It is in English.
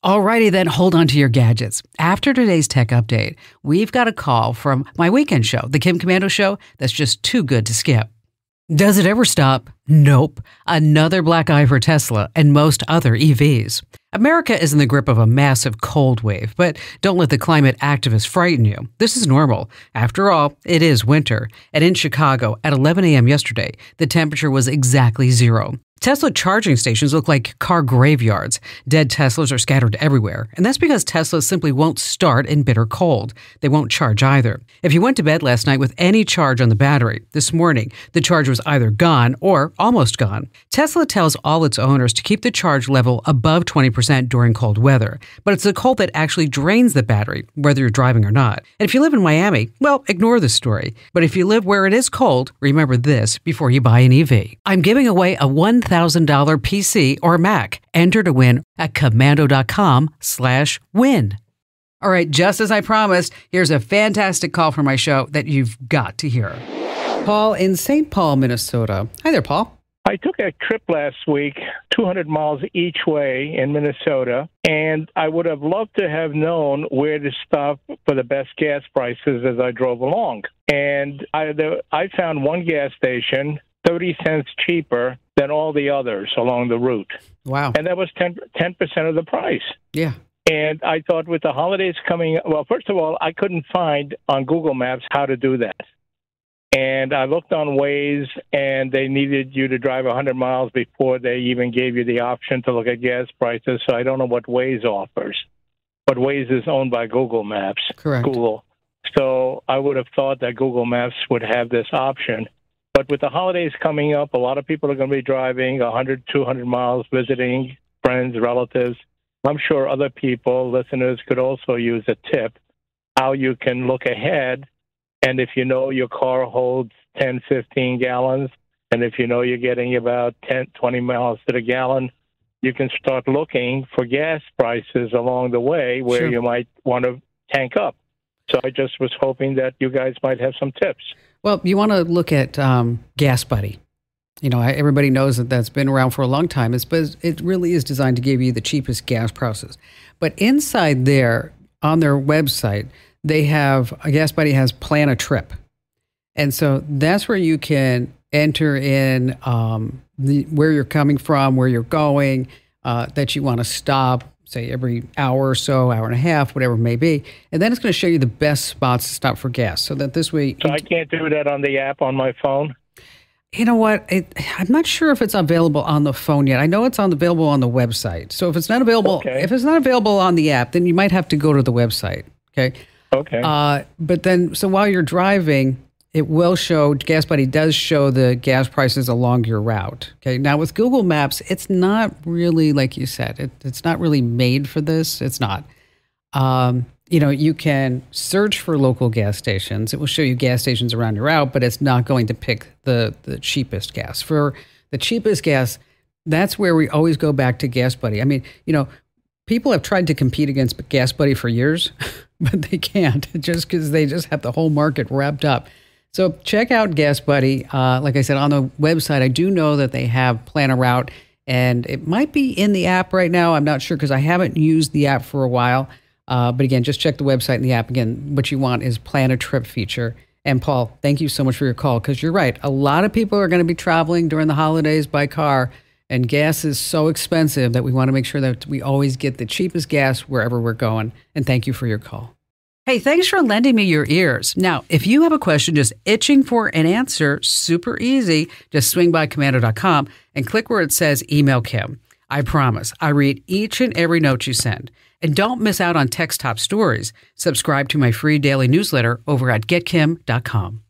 Alrighty then, hold on to your gadgets. After today's tech update, we've got a call from my weekend show, The Kim Komando Show, that's just too good to skip. Does it ever stop? Nope. Another black eye for Tesla and most other EVs. America is in the grip of a massive cold wave, but don't let the climate activists frighten you. This is normal. After all, it is winter. And in Chicago, at 11 a.m. yesterday, the temperature was exactly 0. Tesla charging stations look like car graveyards. Dead Teslas are scattered everywhere, and that's because Teslas simply won't start in bitter cold. They won't charge either. If you went to bed last night with any charge on the battery, this morning, the charge was either gone or almost gone. Tesla tells all its owners to keep the charge level above 20% during cold weather, but it's the cold that actually drains the battery, whether you're driving or not. And if you live in Miami, well, ignore this story. But if you live where it is cold, remember this before you buy an EV. I'm giving away a $1,000 PC or Mac. Enter to win at komando.com/win. All right, just as I promised, here's a fantastic call for my show that you've got to hear. Paul in St. Paul, Minnesota. Hi there, Paul. I took a trip last week, 200 miles each way in Minnesota, and I would have loved to have known where to stop for the best gas prices as I drove along. And I found one gas station 30 cents cheaper than all the others along the route. Wow. And that was 10% of the price. Yeah. And I thought with the holidays coming, well, first of all, I couldn't find on Google Maps how to do that. And I looked on Waze, and they needed you to drive 100 miles before they even gave you the option to look at gas prices. So I don't know what Waze offers. But Waze is owned by Google Maps. Correct. Google. So I would have thought that Google Maps would have this option. But with the holidays coming up, a lot of people are going to be driving 100, 200 miles, visiting friends, relatives. I'm sure other people, listeners, could also use a tip how you can look ahead. And if you know your car holds 10, 15 gallons, and if you know you're getting about 10, 20 miles to the gallon, you can start looking for gas prices along the way where you might want to tank up. So I just was hoping that you guys might have some tips. Well, you want to look at Gas Buddy. You know, everybody knows that that's been around for a long time. But it really is designed to give you the cheapest gas prices. But inside there, on their website, they have, Gas Buddy has Plan a Trip. And so that's where you can enter in where you're coming from, where you're going, that you want to stop, say every hour or so, hour and a half, whatever it may be. And then it's going to show you the best spots to stop for gas. So that this way... So I can't do that on the app on my phone? You know what? I'm not sure if it's available on the phone yet. I know it's available on the website. So if it's not available, if it's not available on the app, then you might have to go to the website. Okay. Okay. But then, so while you're driving, it will show, Gas Buddy does show the gas prices along your route. Okay. Now with Google Maps, it's not really, like you said, it's not really made for this. It's not. You know, you can search for local gas stations. It will show you gas stations around your route, but it's not going to pick the cheapest gas. For the cheapest gas, that's where we always go back to Gas Buddy. I mean, you know, people have tried to compete against Gas Buddy for years, but they can't just because they just have the whole market wrapped up. So check out Gas Buddy. Like I said, on the website, I do know that they have Plan a Route, and it might be in the app right now. I'm not sure because I haven't used the app for a while. But again, just check the website and the app. Again, what you want is Plan a Trip feature. And Paul, thank you so much for your call, because you're right. A lot of people are going to be traveling during the holidays by car, and gas is so expensive that we want to make sure that we always get the cheapest gas wherever we're going. And thank you for your call. Hey, thanks for lending me your ears. Now, if you have a question just itching for an answer, super easy. Just swing by komando.com and click where it says Email Kim. I promise, I read each and every note you send. And don't miss out on Text Top Stories. Subscribe to my free daily newsletter over at getkim.com.